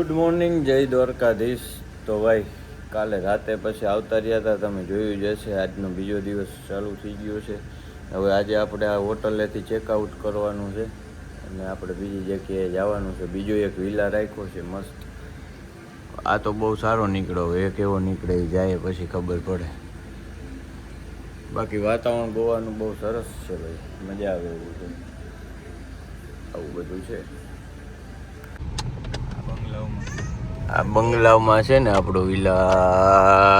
Good morning, જય દ્વારકાધીશ. તો ભાઈ કાલે રાતે પછી આવતા રહ્યા હતા, તમે જોયું જ હશે. આજનો બીજો દિવસ ચાલુ થઈ ગયો છે. હવે આજે આપણે આ હોટલેથી ચેકઆઉટ કરવાનું છે અને આપણે બીજી જગ્યાએ જવાનું છે. બીજો એક વિલા રાખ્યો છે મસ્ત. આ તો બહુ સારો નીકળ્યો, એક એવો નીકળે એ જાય પછી ખબર પડે. બાકી વાતાવરણ ગોવાનું બહુ સરસ છે ભાઈ, મજા આવે એવું છે. આવું બધું છે આ બંગલામાં છે ને આપણો વિલા.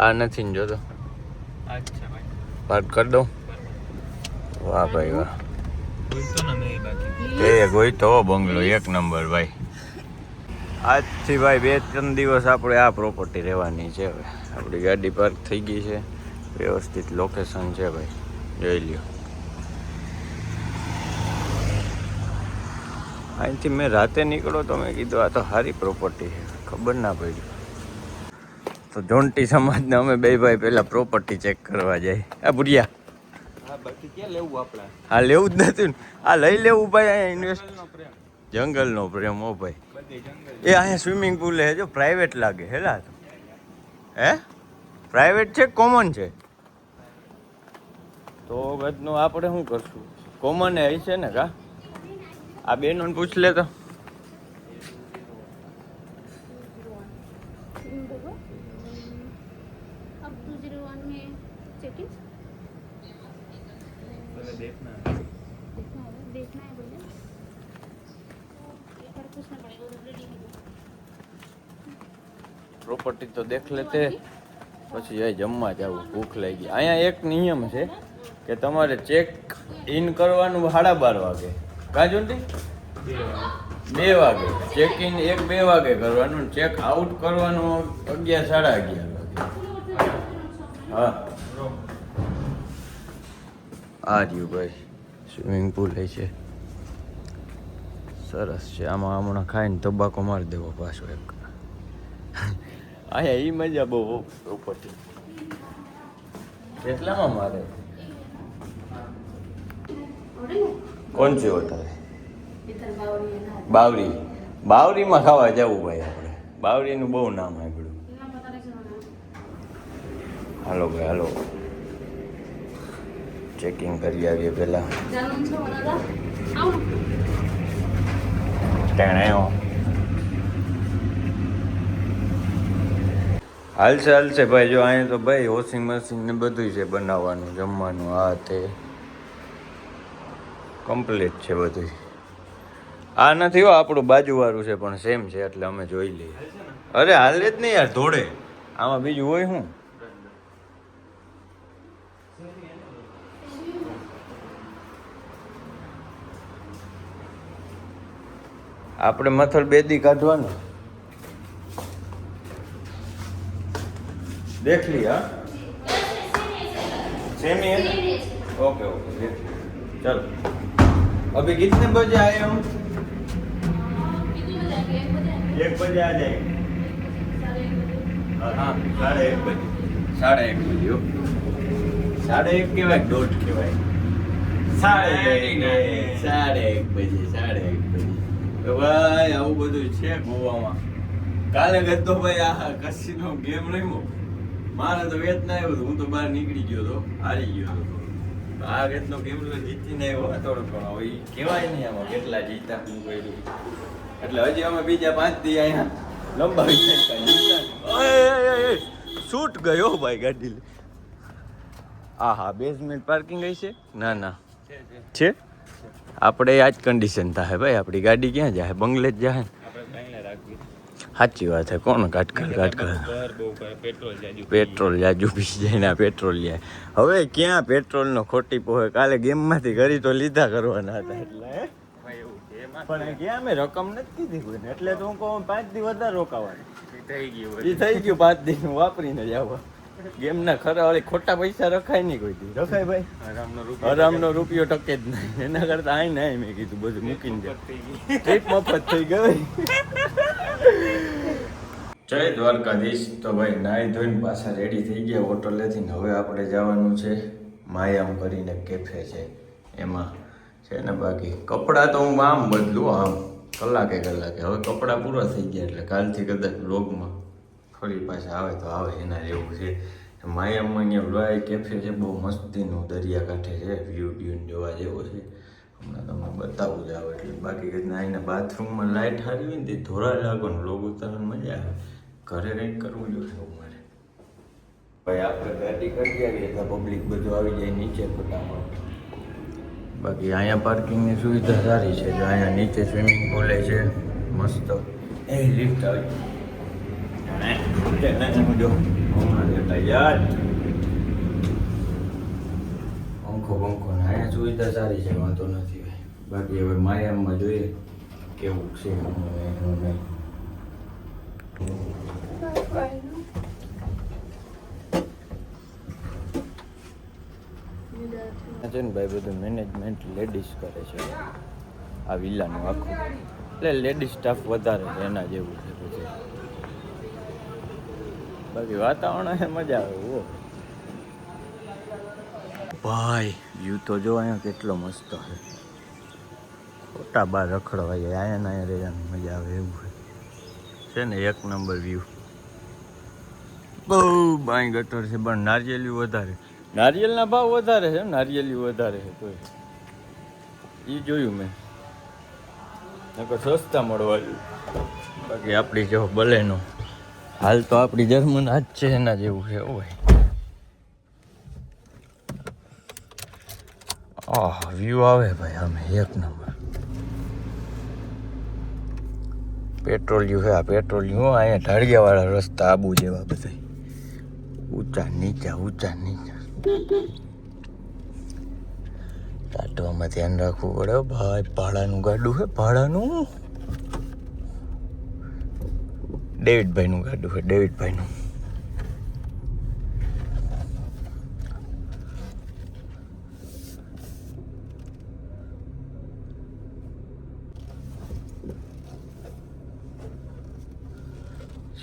આ નથી ને જોતો, વાત કરી દઉં. વાહ ભાઈ વાહ, ગોઈ તો બંગલો એક નંબર ભાઈ. આજથી ભાઈ 2-3 દિવસ આપણે આ પ્રોપર્ટી રહેવાની છે. હવે આપણી ગાડી પાર્ક થઈ ગઈ છે, વ્યવસ્થિત લોકેશન છે ભાઈ, જોઈ લ્યો. અહીંથી મેં રાતે નીકળો તો મેં કીધું આ તો સારી પ્રોપર્ટી છે, ખબર ના પડી. તો જોન્ટી સમાજને અમે બે ભાઈ પહેલાં પ્રોપર્ટી ચેક કરવા જાય. આ ભુરિયા હા લેવું જ નથી ને, આ લઈ લેવું ભાઈ. અહીંયા ઇન્વેસ્ટ જંગલનો પ્રેમ હો ભાઈ. એ અહીંયા સ્વિમિંગ પુલ હે, જો પ્રાઇવેટ લાગે હેલા. હે પ્રાઇવેટ છે કોમન છે? તો બધું આપણે શું કરશું, કોમન એ છે ને કા? આ બેનોને પૂછ લે તો. પ્રોપર્ટી તો દેખ લેતે, પછી જાય જમવા જવું. ભૂખ લાગી. અહીંયા એક નિયમ છે કે તમારે ચેક ઇન કરવાનું 12:30 વાગે. કાજુંટી 2 વાગે ચેક ઇન, 1-2 વાગે કરવાનું. ચેક આઉટ કરવાનું 11-11:30 વાગે. હા આ રહ્યું ભાઈ સ્વિમિંગ પુલ છે, સરસ છે. આમાં હમણાં ખાઈને તંબાકુ મારી દેવો પાછો એક. અહીંયા એ મજા બહુ પ્રોપર્ટી. કેટલામાં મારે કોણ છે હોટલ? બાવરી. બાવરીમાં ખાવા જવું ભાઈ આપણે. બાવરીનું બહુ નામ સાંભળ્યું. હાલો ભાઈ હાલો, ચેકિંગ કરી આવીએ પહેલા. હાલશે ભાઈ. જો અહીંયા તો ભાઈ વોશિંગ મશીન ને બધું છે, બનાવવાનું જમવાનું આ તે કમ્પ્લીટ છે બધું. આ નથી હો આપણું બાજુવાળું છે, પણ સેમ છે એટલે અમે જોઈ લઈએ. અરે હાલે જ નહીં યાર, ધોડે. આમાં બીજું હોય શું? આપણે મથલ 2 દી કાઢવાનું. देख लिया सेम ही है ना? ओके ओके देख लिया. चलो अभी कितने बजे आए हम? 1 बजे आ जाएंगे. हाँ 1:30 बजे. 1:30 बजे. 1:30 કેવાય, 1:30 કેવાય. 1:30 બજે. ભાઈ આવું બધું છે ગોવામાં. કાલે ગયો ભાઈ આ કસીનો ગેમ રમ્યો. મારે તો વેચ ના આવ્યો, હું તો બહાર નીકળી ગયો તો, હારી ગયો હતો. આ વેચનો ગેમ જીતીને આવ્યો થોડો ઘણો. એ કહેવાય નહીં આમાં કેટલા જીતા હું કર્યું. એટલે હજી અમે બીજા 5 દી અહીંયા લંબાવી શૂટ ગયો ભાઈ ગાડી. હા 2 મિનિટ પાર્કિંગ હશે. ના છે. આપણે આ જ કન્ડિશન થાય ભાઈ. આપણી ગાડી ક્યાં જાય? બંગલે જ જાય. સાચી વાત છે. કોણ કાટ પેટ્રોલ જાજુ પી જાય ને પેટ્રોલ જાય. હવે ક્યાં પેટ્રોલનો ખોટી પોહે. કાલે ગેમમાંથી ઘરી તો લીધા કરવાના હતા એટલે પણ ક્યાં મેં રકમ નથી કીધી કોઈને, એટલે તો હું કહું 5 દી વધારે રોકાવાનું. થઈ ગયું 5 દી વાપરીને જ આવવા. ગેમના ખરા વાળી ખોટા પૈસા રખાય નહીં કોઈ દી. રખાય ભાઈ? હરામનો રૂપિયો ટકે જ નહીં. એના કરતા આઈ ને મેં કીધું બધું મૂકીને જાય. ટ્રીપ મફત થઈ ગઈ. જય દ્વારકાધીશ. તો ભાઈ નાહી ધોઈને પાછા રેડી થઈ ગયા હોટલેથી. હવે આપણે જવાનું છે માયામ કરીને કેફે છે, એમાં છે ને. બાકી કપડાં તો હું આમ બદલું, આમ કલાકે હવે કપડાં પૂરા થઈ ગયા એટલે કાલથી કદાચ વ્લોગમાં ફરી પાછા આવે તો આવે એના જેવું છે. માયામાં અહીંયા વ્લોય કેફે છે, બહુ મસ્તીનું દરિયાકાંઠે છે, વ્યૂ જોવા જેવો છે. હમણાં તમને બતાવું જ આવે એટલે બાકી કંઈ અહીંના બાથરૂમમાં લાઇટ હારી હોય ને તે ધોરા લાગો ને વ્લોગ ઉતારવાની મજા આવે. ઘરે કંઈક કરવું જોઈએ મારે. ભાઈ આપણે ગાડી કરી આવીએ તો પબ્લિક બધું આવી જાય નીચે ફટાફટ. બાકી અહીંયા પાર્કિંગની સુવિધા સારી છે. જો અહીંયા નીચે સ્વિમિંગ પુલ છે મસ્ત. એ લિફ્ટ આવી જો હમણાં જતા યાર પંખો ને અહીંયા સુવિધા સારી છે, વાંધો નથી. બાકી હવે માયામાં જોઈએ કેવું છે નહીં. છે ને ભાઈ બધું મેનેજમેન્ટ લેડીઝ કરે છે આ વિલાનું આખું, એટલે લેડીઝ સ્ટાફ વધારે છે એના જેવું છે બધું. બાકી વાતાવરણ મજા આવે. ઓ ભાઈ વ્યૂ તો જો અહીંયા કેટલો મસ્ત છે. ખોટા બાર રખડવા જાય અહીંયા રહેવાની મજા આવે એવું છે ને. એક નંબર વ્યૂ. બહુ બાઈ ગટર છે પણ નારિયેલી વધારે, નારિયેલના ભાવ વધારે છે, નારિયેલી વધારે છે તો એ જોયું મેં. નકર સસ્તા મળવા જોઈએ. બાકી આપણી જો બલેનો હાલ તો આપણી જર્મન હાથ છે એના જેવું છે. ઓ ભાઈ વ્યૂ આવે ભાઈ અમે એક નંબર. પેટ્રોલિયું છે આ પેટ્રોલિયું. અહીંયા ઢાળિયાવાળા રસ્તા આબુ જેવા બધા ઊંચા નીચા. ટાટવામાં ધ્યાન રાખવું પડે ભાઈ. ભાડાનું ગાડું છે, ભાડાનું. ડેવિડભાઈનું ગાડું છે, ડેવિડભાઈનું.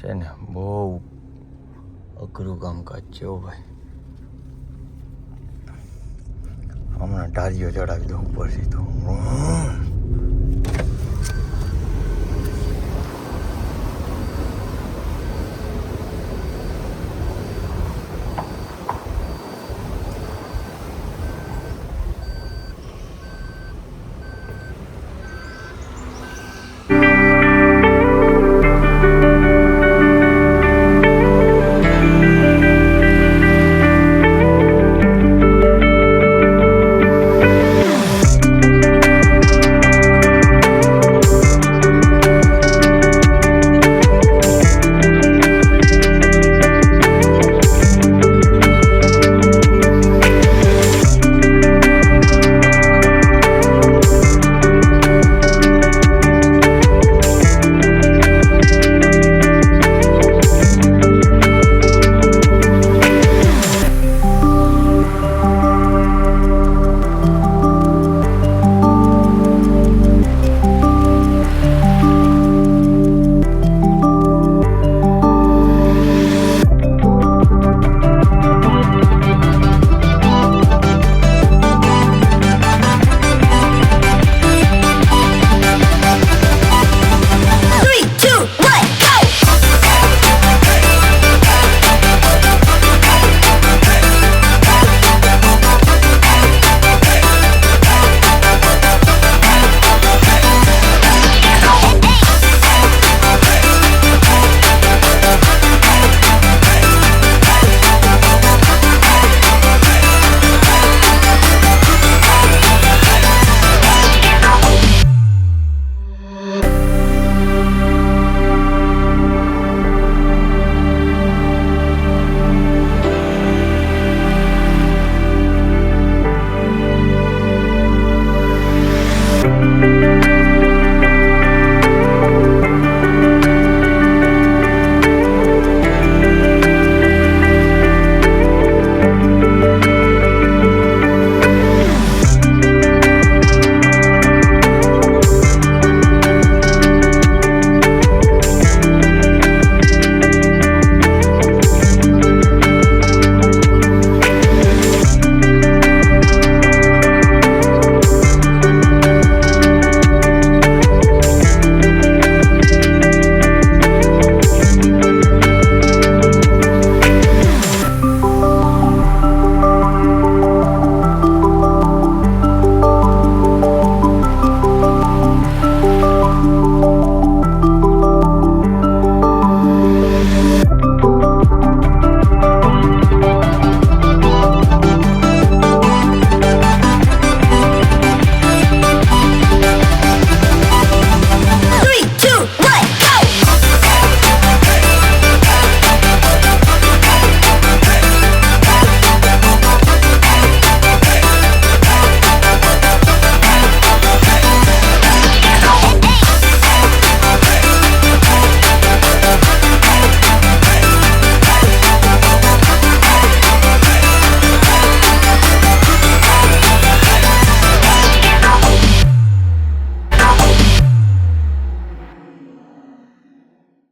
છે ને બહુ અઘરું કામકાજ છે ઓ ભાઈ. હમણાં ઢાળીઓ ચડાવી દઉં ઉપરથી તો.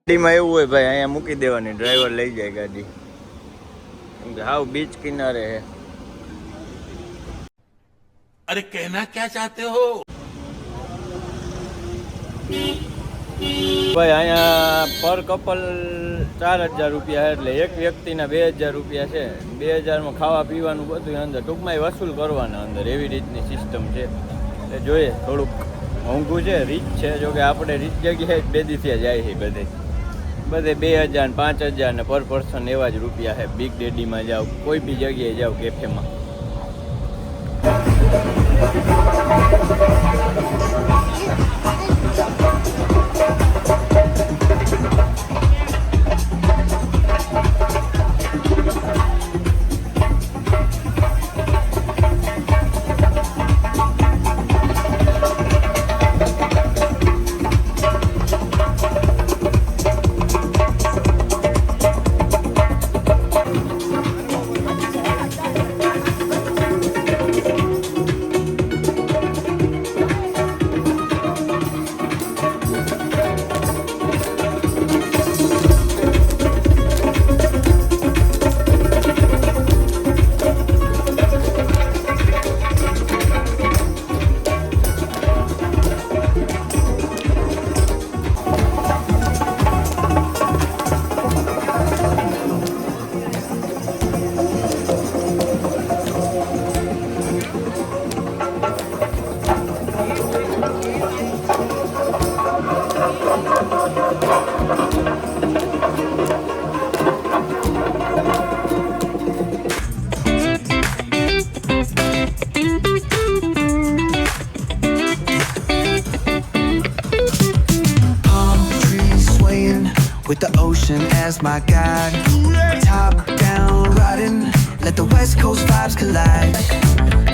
ગાડીમાં એવું હોય ભાઈ, અહીંયા મૂકી દેવાની, ડ્રાઈવર લઈ જાય ગાડી. હાવ બીચ કિનારે હે. अरे कहना क्या चाहते हो? ભાઈ અહીંયા પર કપલ 4000 રૂપિયા એટલે એક વ્યક્તિના 2000 રૂપિયા છે. 2000માં ખાવા પીવાનું બધું અંદર ટૂંકમાં વસૂલ કરવાના અંદર, એવી રીતની સિસ્ટમ છે. એટલે જોઈએ થોડુંક મોંઘું છે, રીચ છે. જોકે આપણે રીચ જગ્યાએ જ બેદીથી જાય છે બધે 2000 5000 ને પર પર્સન એવા જ રૂપિયા છે. બિગ ડેડીમાં જાઓ, કોઈ બી જગ્યાએ જાઓ કેફેમાં. With the ocean as my guide, top down riding, let the west coast vibes collide.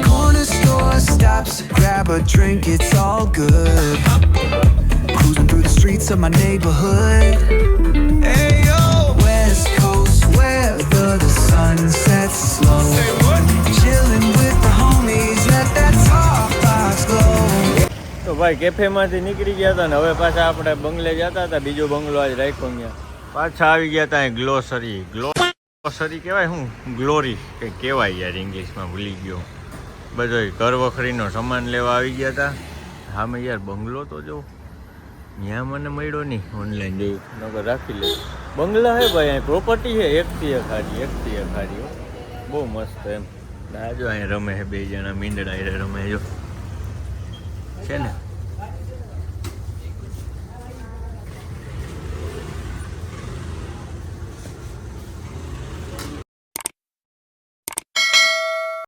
Corner store stops, grab a drink, it's all good. Cruising through the streets of my neighborhood. Hey yo, west coast weather, the sun sets slow. Chilling with the homies, let that talk box glow. તો ભાઈ કેફેમાંથી નીકળી ગયા હતા ને હવે પાછા આપણે બંગલે જતા હતા. બીજો બંગલો આજ રાખ્યો ત્યાં. પાછા આવી ગયા હતા ગ્લોસરી. ગ્લોસરી કહેવાય શું? ગ્લોરી કંઈક કહેવાય યાર, ઇંગ્લિશમાં ભૂલી ગયો. બધો ઘર વખરીનો સામાન લેવા આવી ગયા હતા. હા મેં યાર બંગલો તો જો ત્યાં મને મળ્યો નહીં, ઓનલાઈન જોયું નગર રાખી લે. બંગલા હે ભાઈ, અહીં પ્રોપર્ટી છે, એકથી એક હારી બહુ મસ્ત એમ. આ જો અહીં રમે છે 2 જણા મીંદડા રમે જો છે ને.